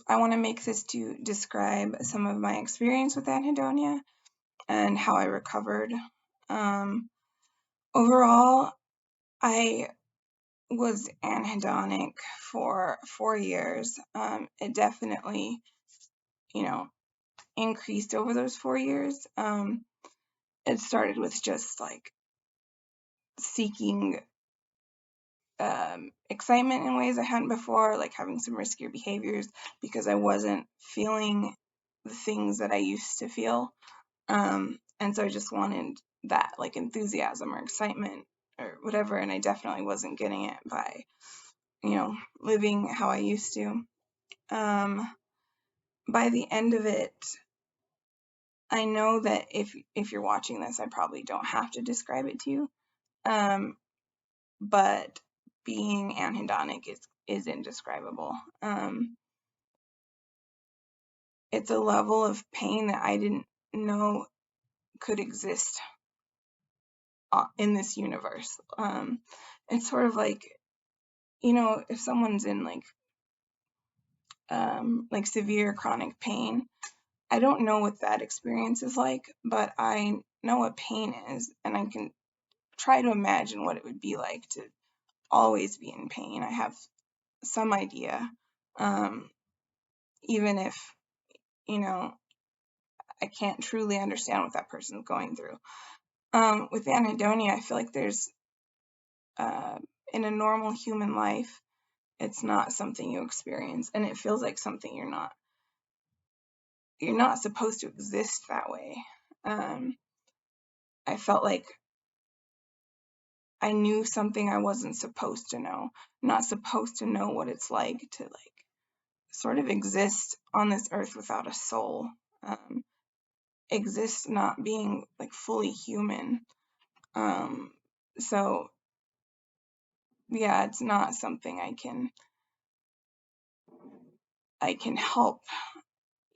I want to make this to describe some of my experience with anhedonia and how I recovered. Overall, I was anhedonic for 4 years. It definitely, increased over those 4 years. It started with just like seeking excitement in ways I hadn't before, like having some riskier behaviors because I wasn't feeling the things that I used to feel. And so I just wanted that like enthusiasm or excitement or whatever, and I definitely wasn't getting it by, living how I used to. By the end of it, I know that if you're watching this, I probably don't have to describe it to you. But being anhedonic is indescribable. It's a level of pain that I didn't know could exist in this universe. It's sort of like, if someone's in like severe chronic pain, I don't know what that experience is like, but I know what pain is, and I can try to imagine what it would be like to always be in pain. I have some idea, even if, I can't truly understand what that person's going through. With anhedonia, I feel like there's, in a normal human life, it's not something you experience, and it feels like something you're not supposed to exist that way. I felt like I knew something I wasn't supposed to know. I'm not supposed to know what it's like to like sort of exist on this earth without a soul. Exist not being like fully human. So yeah, it's not something I can help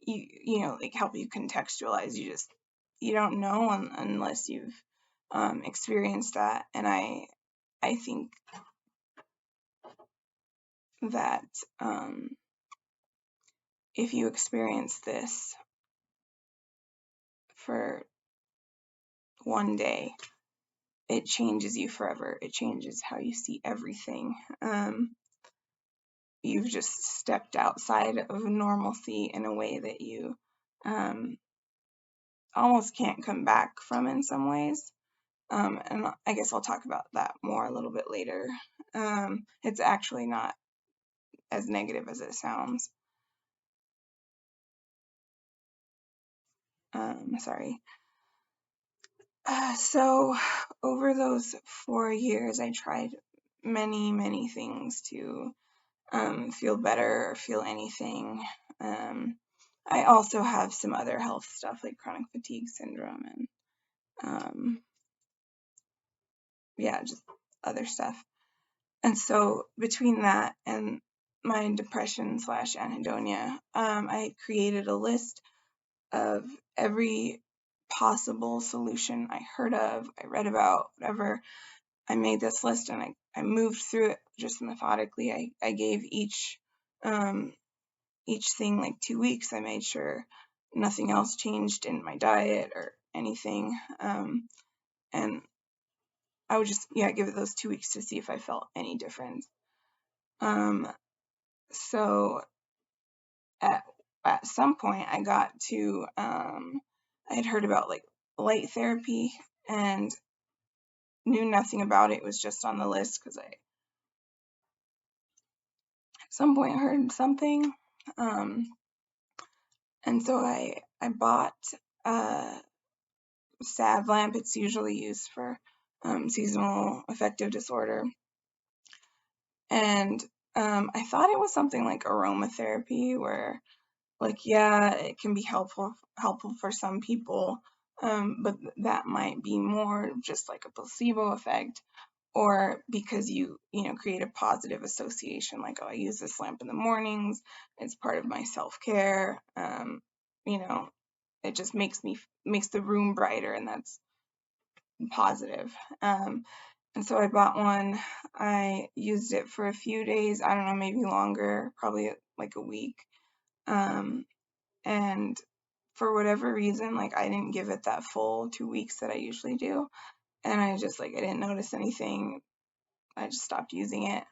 you, like help you contextualize. You don't know unless you've experienced that. And I think that if you experience this for one day, it changes you forever. It changes how you see everything. You've just stepped outside of normalcy in a way that you almost can't come back from in some ways. And I guess I'll talk about that more a little bit later. It's actually not as negative as it sounds. Sorry. So over those 4 years, I tried many, many things to feel better or feel anything. I also have some other health stuff like chronic fatigue syndrome and just other stuff. And so between that and my depression / anhedonia, I created a list of every possible solution I heard of, I read about, whatever. I made this list and I moved through it just methodically. I gave each thing like 2 weeks. I made sure nothing else changed in my diet or anything. And I would just, give it those 2 weeks to see if I felt any difference. So at some point I got to, I had heard about like light therapy and knew nothing about it. It was just on the list because I at some point heard something. And so I bought a salve lamp. It's usually used for seasonal affective disorder. And I thought it was something like aromatherapy where it can be helpful for some people, but that might be more just like a placebo effect, or because you create a positive association, like, oh, I use this lamp in the mornings, it's part of my self-care. It just makes the room brighter, and that's positive. And so I bought one. I used it for a few days, I don't know, maybe longer, probably like a week. And for whatever reason, like I didn't give it that full 2 weeks that I usually do. And I just like, I didn't notice anything. I just stopped using it.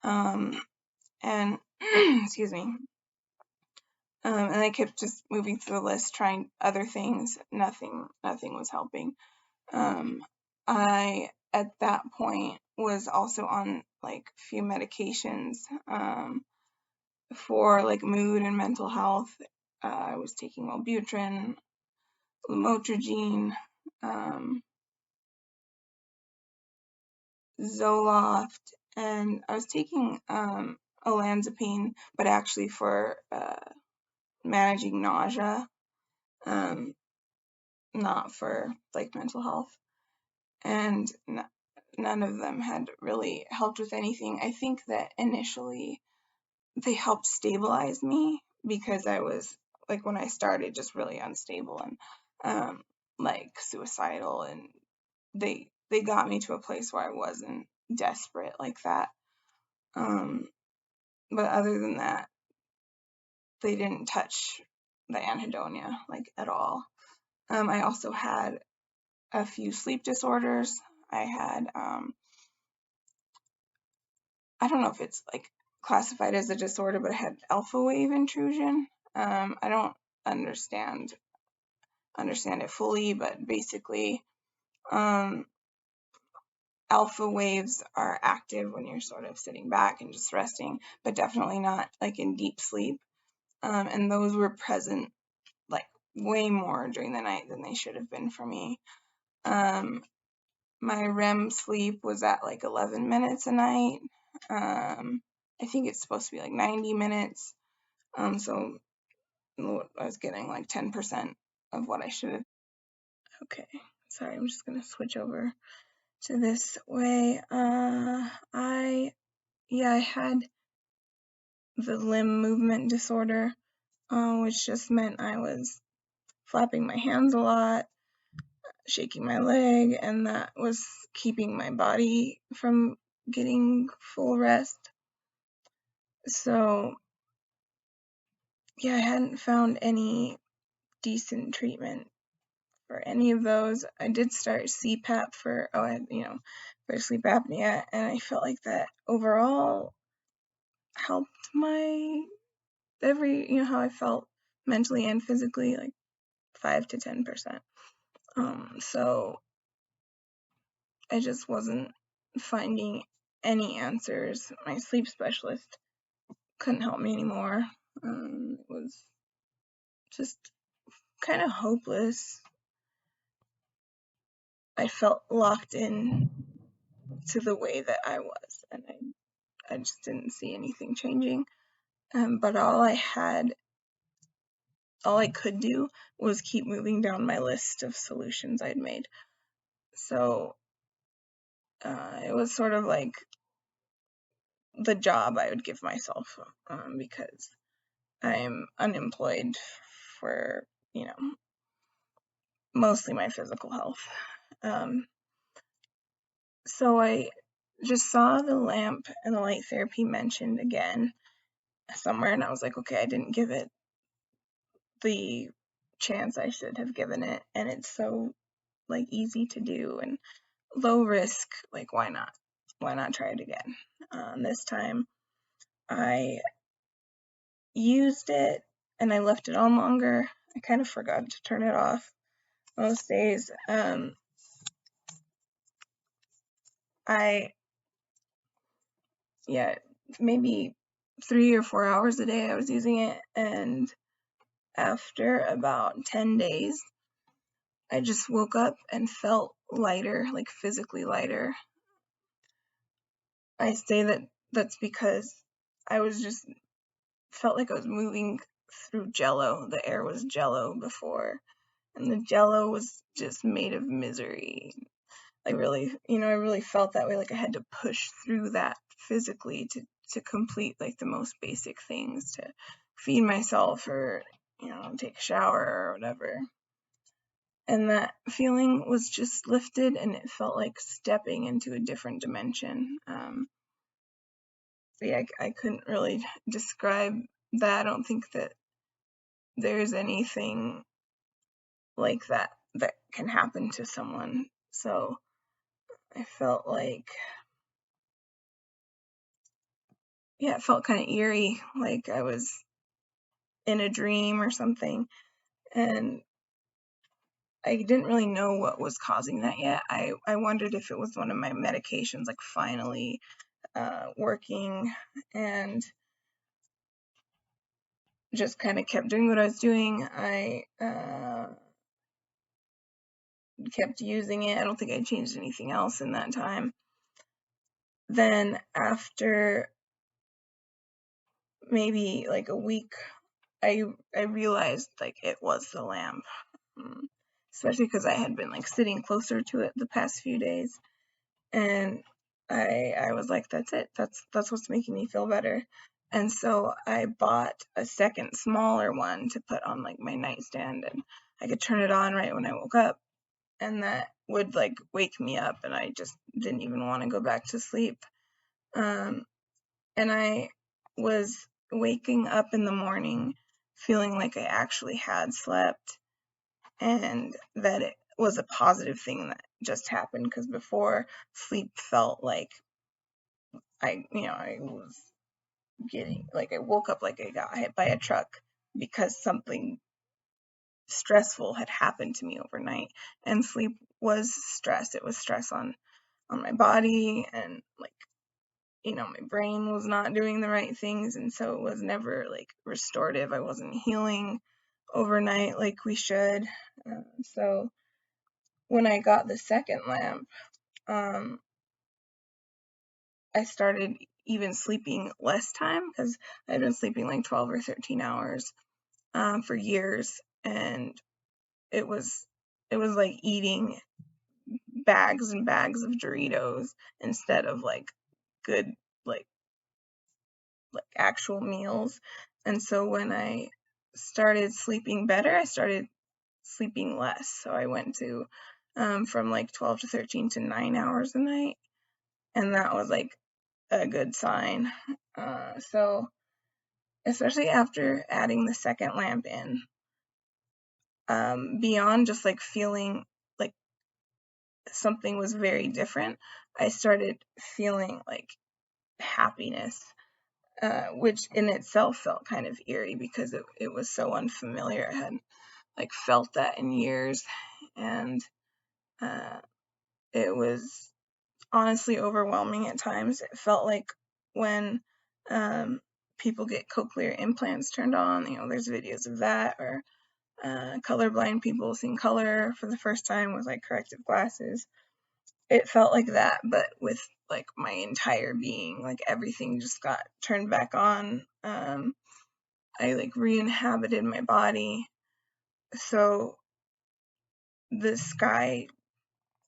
And excuse me. And I kept just moving through the list, trying other things. Nothing was helping. I, at that point, was also on like a few medications for like mood and mental health. I was taking Wellbutrin, lamotrigine, Zoloft, and I was taking olanzapine, but actually for managing nausea, not for like mental health. And none of them had really helped with anything. I think that initially they helped stabilize me because I was like, when I started, just really unstable and like suicidal, and they got me to a place where I wasn't desperate like that. But other than that, they didn't touch the anhedonia like at all. I also had a few sleep disorders. I had I don't know if it's like classified as a disorder, but I had alpha wave intrusion. I don't understand it fully, but basically, alpha waves are active when you're sort of sitting back and just resting, but definitely not like in deep sleep. And those were present like way more during the night than they should have been for me. My REM sleep was at like 11 minutes a night. I think it's supposed to be like 90 minutes. So I was getting like 10% of what I should have. Okay, sorry, I'm just gonna switch over to this way. I had the limb movement disorder, which just meant I was flapping my hands a lot, shaking my leg, and that was keeping my body from getting full rest. So yeah, I hadn't found any decent treatment for any of those. I did start CPAP for sleep apnea, and I felt like that overall helped my how I felt mentally and physically, like 5 to 10%. So I just wasn't finding any answers. My sleep specialist couldn't help me anymore. It was just kind of hopeless. I felt locked in to the way that I was, and I just didn't see anything changing. But all I could do was keep moving down my list of solutions I'd made. So it was sort of like the job I would give myself, because I'm unemployed for, mostly my physical health. So I just saw the lamp and the light therapy mentioned again somewhere, and I was like, okay, I didn't give it the chance I should have given it, and it's so like easy to do and low risk. Like, why not try it again? This time I used it and I left it on longer. I kind of forgot to turn it off most days. Maybe 3 or 4 hours a day I was using it, and after about 10 days I just woke up and felt lighter, like physically lighter. I say that's because I was just felt like I was moving through jello. The air was jello before, and the jello was just made of misery. I really felt that way, like I had to push through that physically to complete like the most basic things, to feed myself or take a shower or whatever. And that feeling was just lifted, and it felt like stepping into a different dimension. yeah, I couldn't really describe that. I don't think that there's anything like that that can happen to someone. So I felt like, yeah, it felt kind of eerie, like I was in a dream or something. And I didn't really know what was causing that yet. I wondered if it was one of my medications, like finally working, and just kind of kept doing what I was doing. I kept using it. I don't think I changed anything else in that time. Then after maybe like a week, I realized like it was the lamp, especially because I had been like sitting closer to it the past few days, and I was like, that's it. That's what's making me feel better. And so I bought a second smaller one to put on like my nightstand, and I could turn it on right when I woke up, and that would like wake me up, and I just didn't even want to go back to sleep. And I was waking up in the morning feeling like I actually had slept, and that it was a positive thing that just happened, because before, sleep felt like I was getting, like, I woke up like I got hit by a truck because something stressful had happened to me overnight. And sleep was stress. It was stress on my body, and like, my brain was not doing the right things, and so it was never like restorative. I wasn't healing overnight like we should. So when I got the second lamp, um, I started even sleeping less time, because I'd been sleeping like 12 or 13 hours for years, and it was like eating bags and bags of Doritos instead of like good, like actual meals. And so when I started sleeping better, I started sleeping less. So I went to from like 12 to 13 to 9 hours a night, and that was like a good sign. So especially after adding the second lamp in, beyond just like feeling like something was very different, I started feeling like happiness, which in itself felt kind of eerie because it was so unfamiliar. I hadn't like felt that in years, and uh, it was honestly overwhelming at times. It felt like when people get cochlear implants turned on, there's videos of that, or colorblind people seeing color for the first time with like corrective glasses. It felt like that, but with like my entire being, like everything just got turned back on. I like re-inhabited my body. So the sky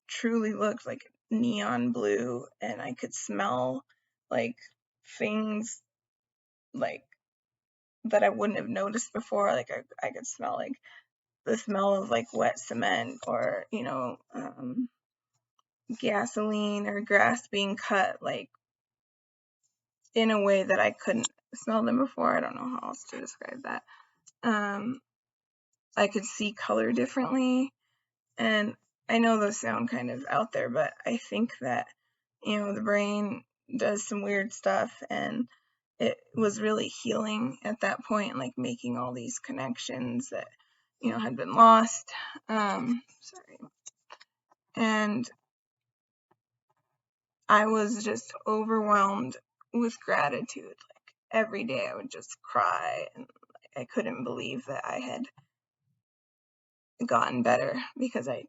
truly looked like neon blue, and I could smell like things like that I wouldn't have noticed before. Like I could smell like the smell of like wet cement, or gasoline or grass being cut, like in a way that I couldn't smell them before. I don't know how else to describe that. I could see color differently, and I know those sound kind of out there, but I think that the brain does some weird stuff, and it was really healing at that point, like making all these connections that had been lost. Sorry. And I was just overwhelmed with gratitude. Like every day I would just cry, and I couldn't believe that I had gotten better, because I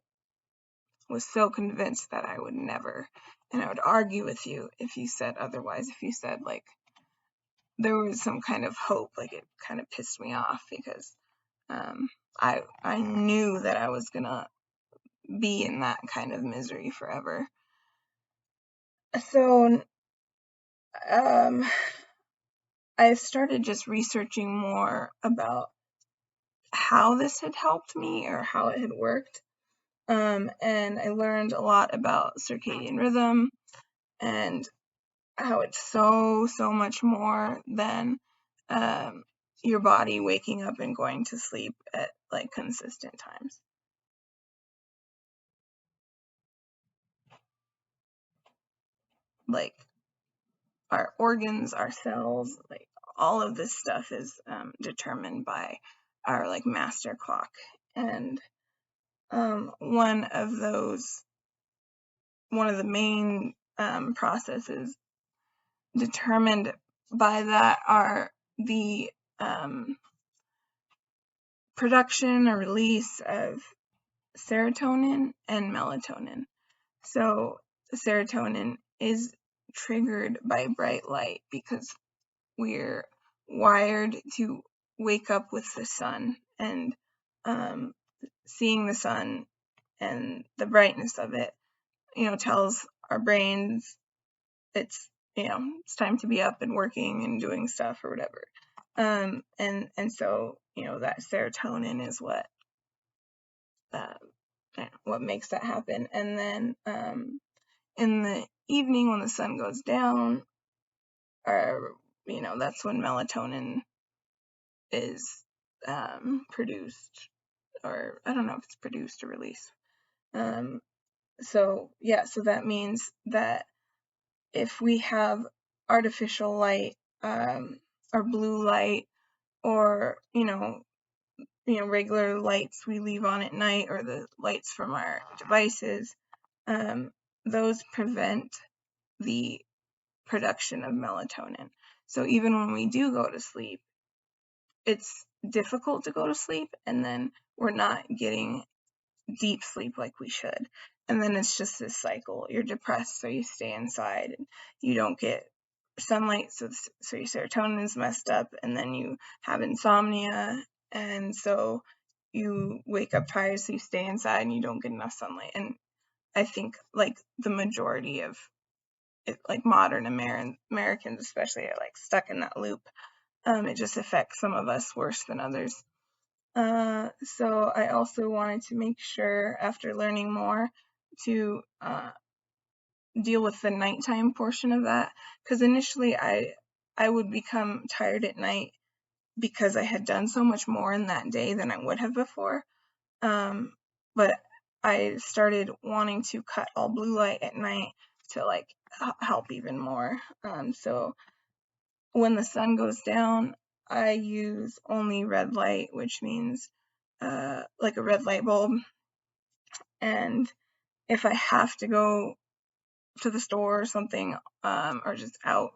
was so convinced that I would never. And I would argue with you if you said otherwise. If you said like there was some kind of hope, like it kind of pissed me off, because I knew that I was gonna be in that kind of misery forever. So I started just researching more about how this had helped me, or how it had worked. And I learned a lot about circadian rhythm, and how it's so much more than your body waking up and going to sleep at like consistent times. Like our organs, our cells, like all of this stuff is determined by our like master clock. And one of the main processes determined by that are the production or release of serotonin and melatonin. So serotonin is triggered by bright light because we're wired to wake up with the sun, and seeing the sun and the brightness of it, tells our brains it's time to be up and working and doing stuff or whatever. And so that serotonin is what makes that happen. And then in the evening when the sun goes down, or that's when melatonin is produced, or I don't know if it's produced or released. So that means that if we have artificial light, or blue light, or regular lights we leave on at night, or the lights from our devices, those prevent the production of melatonin. So even when we do go to sleep, it's difficult to go to sleep, and then we're not getting deep sleep like we should. And then it's just this cycle. You're depressed, so you stay inside, and you don't get sunlight, so your serotonin is messed up, and then you have insomnia, and so you wake up tired, so you stay inside and you don't get enough sunlight. And I think like the majority of like modern Americans especially are like stuck in that loop. It just affects some of us worse than others. So I also wanted to make sure, after learning more, to deal with the nighttime portion of that, because initially I would become tired at night because I had done so much more in that day than I would have before. But I started wanting to cut all blue light at night to like help even more. So when the sun goes down, I use only red light, which means like a red light bulb. And if I have to go to the store or something, or just out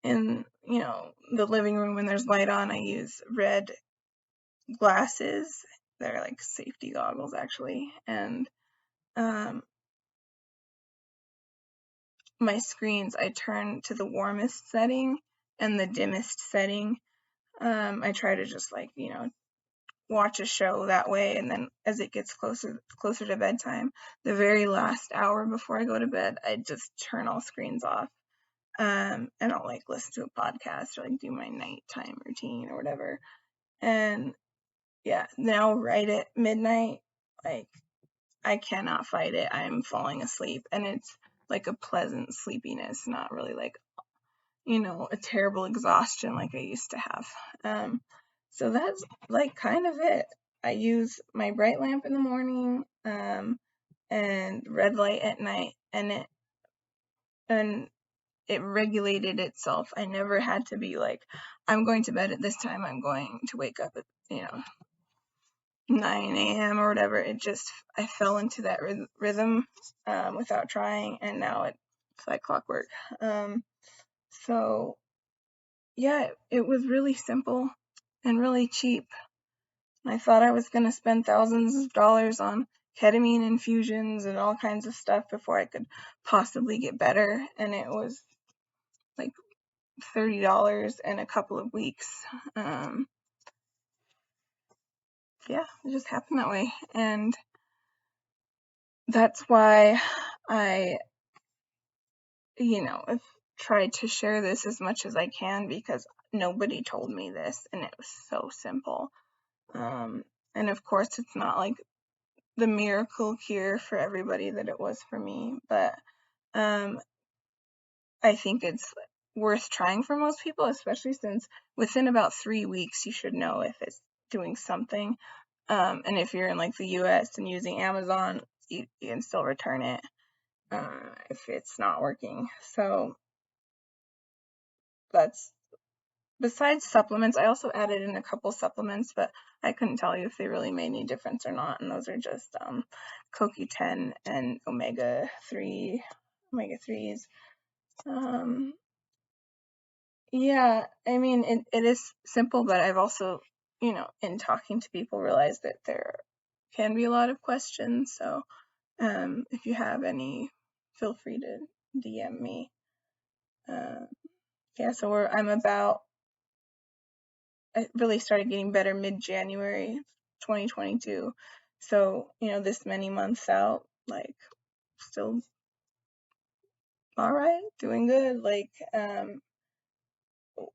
in the living room when there's light on, I use red glasses. They're like safety goggles actually. And my screens, I turn to the warmest setting and the dimmest setting. I try to just like watch a show that way, and then as it gets closer to bedtime, the very last hour before I go to bed, I just turn all screens off. And I'll like listen to a podcast or like do my nighttime routine or whatever. And yeah, now right at midnight, like I cannot fight it. I'm falling asleep, and it's like a pleasant sleepiness, not really like a terrible exhaustion like I used to have. So that's like kind of it. I use my bright lamp in the morning, and red light at night, and it regulated itself. I never had to be like, I'm going to bed at this time, I'm going to wake up at 9 a.m. or whatever. I fell into that rhythm without trying, and now it's like clockwork. So yeah, it was really simple and really cheap. I thought I was going to spend thousands of dollars on ketamine infusions and all kinds of stuff before I could possibly get better, and it was like $30 in a couple of weeks. Yeah, it just happened that way, and that's why I have tried to share this as much as I can, because nobody told me this, and it was so simple. And of course, it's not like the miracle cure for everybody that it was for me, but I think it's worth trying for most people, especially since within about 3 weeks you should know if it's doing something. And if you're in like the US and using Amazon, you can still return it if it's not working. So that's besides supplements. I also added in a couple supplements, but I couldn't tell you if they really made any difference or not. And those are just CoQ10 and omega-3s. Yeah, I mean, it is simple, but I've also, in talking to people, realized that there can be a lot of questions. So if you have any, feel free to DM me. Yeah, so I really started getting better mid-January 2022. So, this many months out, like, still all right, doing good. Like,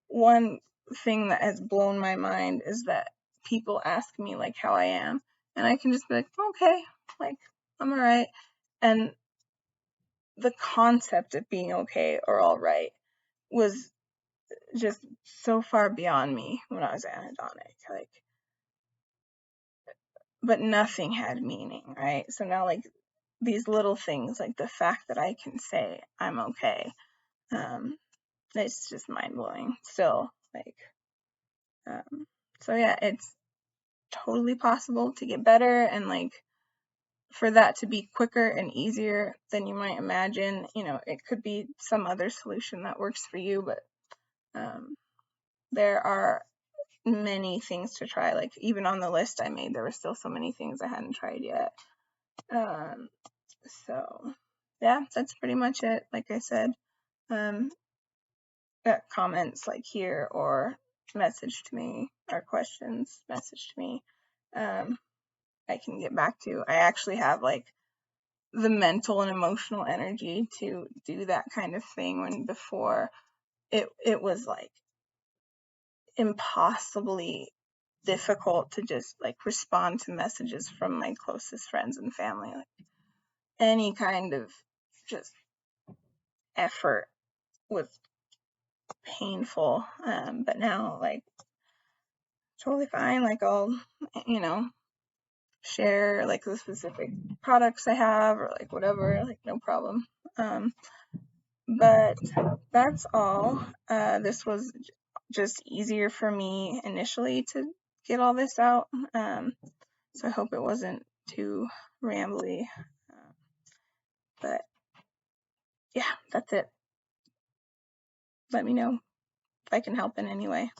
one thing that has blown my mind is that people ask me, like, how I am, and I can just be like, okay, like, I'm all right. And the concept of being okay or all right was just so far beyond me when I was anhedonic. Like, but nothing had meaning, right? So now, like, these little things, like the fact that I can say I'm okay, it's just mind blowing still. Like, so yeah, it's totally possible to get better, and like for that to be quicker and easier than you might imagine. It could be some other solution that works for you, but there are many things to try. Like, even on the list I made, there were still so many things I hadn't tried yet. So yeah, that's pretty much it. Like I said, comments like here, or message to me, or questions, message to me. I can get back to. I actually have like the mental and emotional energy to do that kind of thing, when before it was like impossibly difficult to just like respond to messages from my closest friends and family. Like, any kind of just effort was painful. But now, like, totally fine. Like, I'll, share like the specific products I have, or like whatever, like, no problem. But that's all. This was just easier for me initially to get all this out. So I hope it wasn't too rambly. But yeah, that's it. Let me know if I can help in any way.